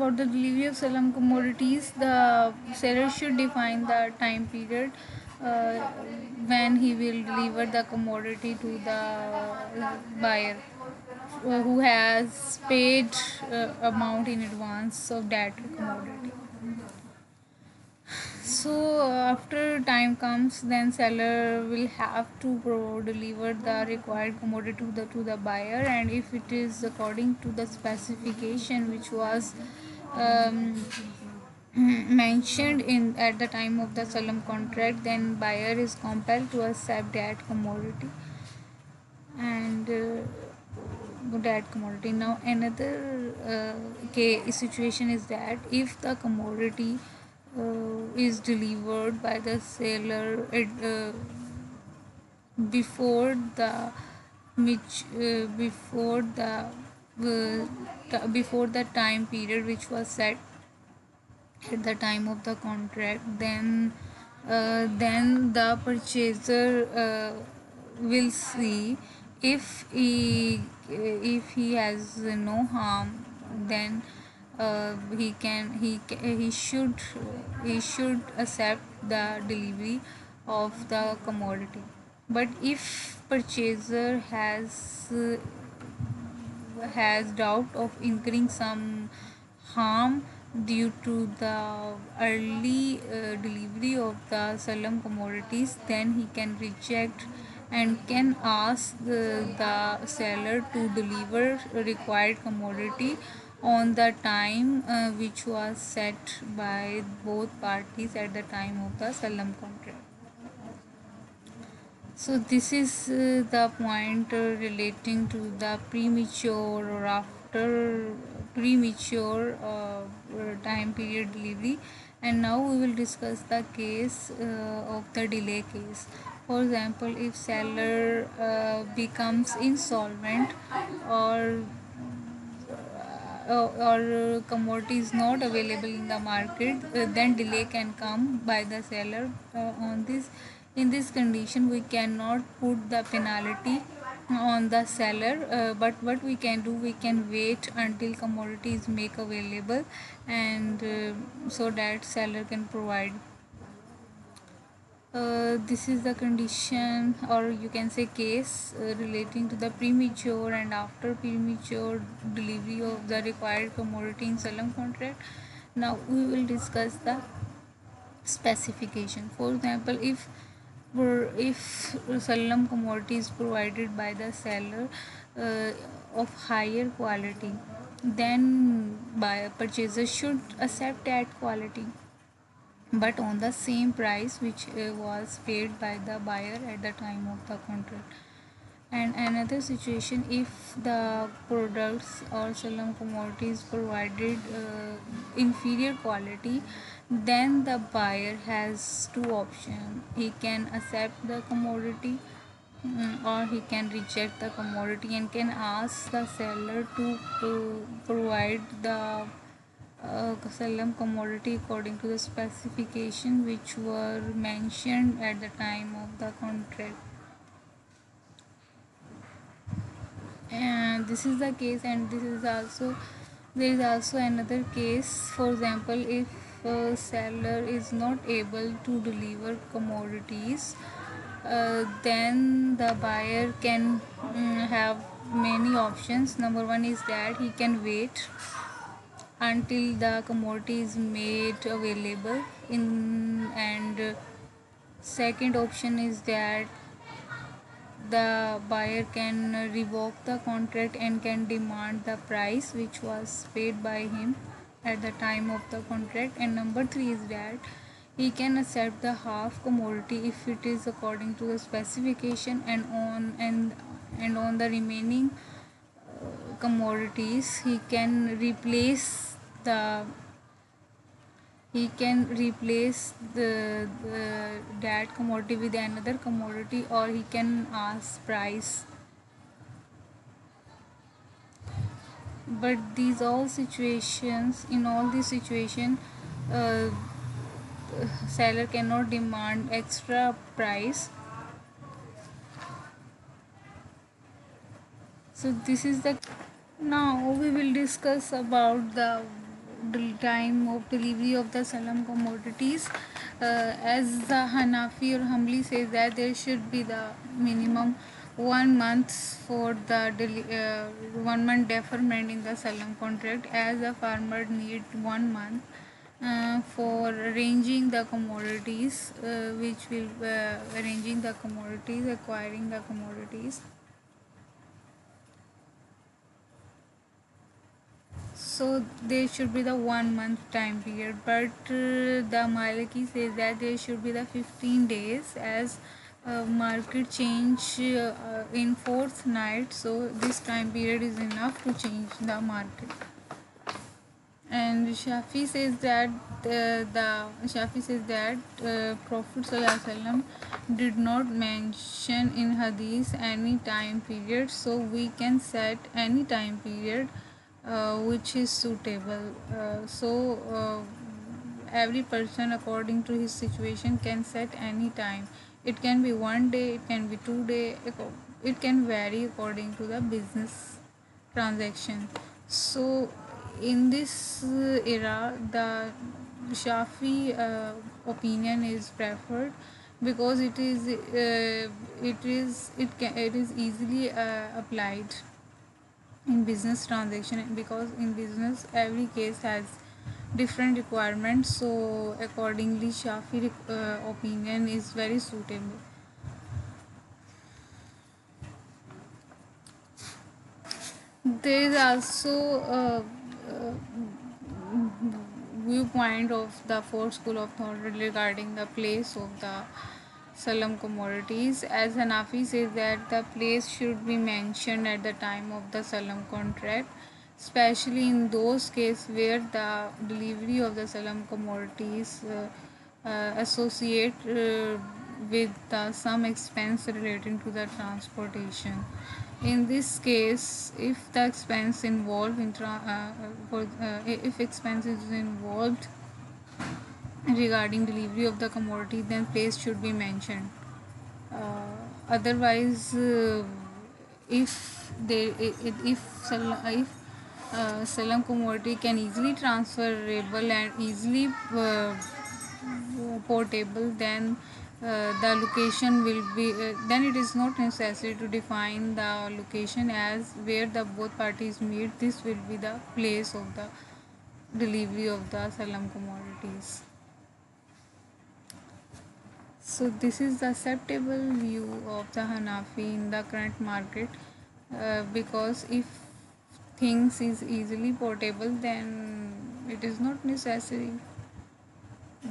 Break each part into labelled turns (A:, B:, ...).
A: about the delivery of Salam commodities, the seller should define the time period uh, when he will deliver the commodity to the buyer who has paid amount in advance of that commodity. So after time comes, then seller will have to deliver the required commodity to the buyer, and if it is according to the specification which was um, mentioned in at the time of the Salam contract, then buyer is compelled to accept that commodity and that commodity. Now another situation is that if the commodity is delivered by the seller before the before the time period which was set at the time of the contract, then the purchaser will see if he has no harm, then he should accept the delivery of the commodity. But if purchaser has doubt of incurring some harm due to the early delivery of the Salam commodities, then he can reject and can ask the seller to deliver required commodity on the time which was set by both parties at the time of the Salam contract. So this is the point relating to the premature or after premature time period delivery. And now we will discuss the case of the delay case. For example, if seller becomes insolvent or commodity is not available in the market, then delay can come by the seller on this. In this condition, we cannot put the penalty on the seller, but what we can do, we can wait until commodity is make available, and so that seller can provide. This is the condition, or you can say case, relating to the premature and after premature delivery of the required commodity in Salam contract. Now we will discuss the specification. For example, if Salam commodity is provided by the seller uh, of higher quality, then buyer purchaser should accept that quality, but on the same price which was paid by the buyer at the time of the contract. And another situation, if the products or Salam commodities provided inferior quality, then the buyer has two options: he can accept the commodity, or he can reject the commodity and can ask the seller to provide the Salam commodity according to the specification which were mentioned at the time of the contract. And this is the case, and this is also, there is also another case. For example, if a seller is not able to deliver commodities, then the buyer can have many options. Number one is that he can wait until the commodity is made available in, and second option is that the buyer can revoke the contract and can demand the price which was paid by him at the time of the contract. And number 3 is that he can accept the half commodity if it is according to the specification, and on the remaining commodities the he can replace the that commodity with another commodity, or he can ask price. But these all situations, in all these situations, uh, seller cannot demand extra price. So this is the, now we will discuss about the time of delivery of the Salam commodities. As the Hanafi or Humbly says that there should be the minimum 1 month for the 1 month deferment in the Salam contract, as the farmer need 1 month for arranging the commodities, which will arranging the commodities, acquiring the commodities. So there should be the 1 month time period, but the Maliki says that there should be the 15 days, as market change in fourth night. So this time period is enough to change the market. And Shafi says that Prophet ﷺ did not mention in Hadith any time period, so we can set any time period which is suitable. Every person, according to his situation, can set any time. It can be 1 day, it can be 2 day, it can vary according to the business transaction. So in this era, the Shafi opinion is preferred, because it is easily applied in business transaction, because in business every case has different requirements. So accordingly, Shafi opinion is very suitable. There is also a viewpoint of the fourth school of thought regarding the place of the Salam commodities, as Hanafi says that the place should be mentioned at the time of the Salam contract, especially in those cases where the delivery of the Salam commodities associate with some expense relating to the transportation. In this case, if the expense involved if expense is involved regarding delivery of the commodity, then place should be mentioned. Otherwise, if Salam commodity can easily transferable and easily portable, then the location will be then it is not necessary to define the location as where the both parties meet. This will be the place of the delivery of the Salam commodities. So this is the acceptable view of the Hanafi in the current market, because if things is easily portable, then it is not necessary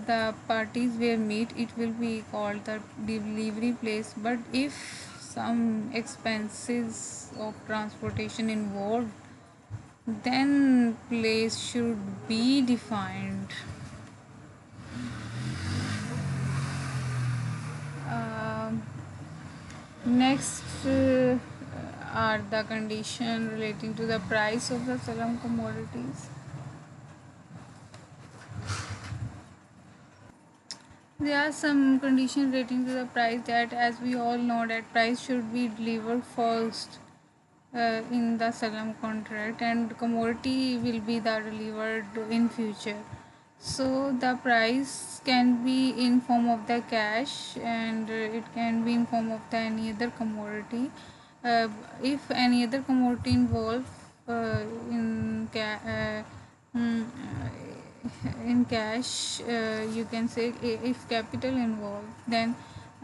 A: the parties where meet, it will be called the delivery place. But if some expenses of transportation involved, then place should be defined. Um, Next are the condition relating to the price of the Salam commodities. There are some conditions relating to the price, that, as we all know, that price should be delivered first in the Salam contract, and commodity will be the delivered in future. So the price can be in form of the cash, and it can be in form of the any other commodity. uh, if any other commodity involved in mm, in cash, you can say, if capital involved, then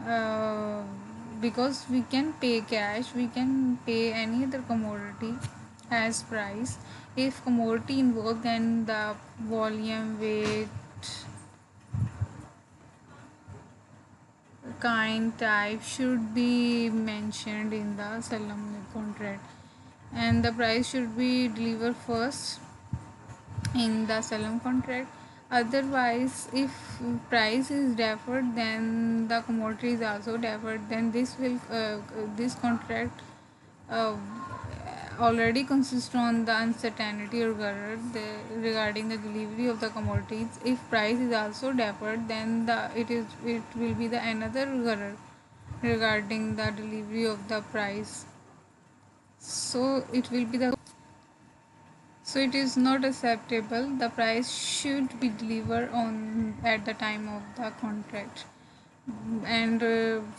A: uh, because we can pay cash, we can pay any other commodity as price. If commodity involved, then the volume, weight, kind, type should be mentioned in the Salam contract, and the price should be delivered first in the Salam contract. Otherwise, if price is deferred, then the commodity is also deferred, then this contract uh, already consists on the uncertainty or error regarding the delivery of the commodities. If price is also deferred, then it will be the another error regarding the delivery of the price. So it will be the So it is not acceptable. The price should be delivered on at the time of the contract. And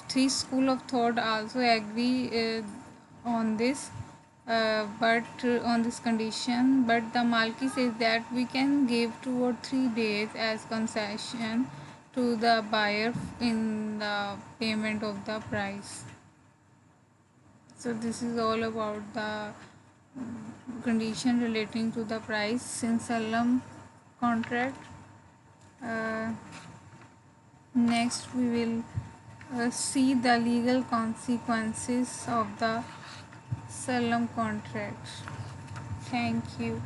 A: three school of thought also agree on this, but on this condition. But the Malki says that we can give 2 or 3 days as concession to the buyer in the payment of the price. So this is all about the condition relating to the price in Salam contract. Uh, Next, we will see the legal consequences of the Salam contract. Thank you.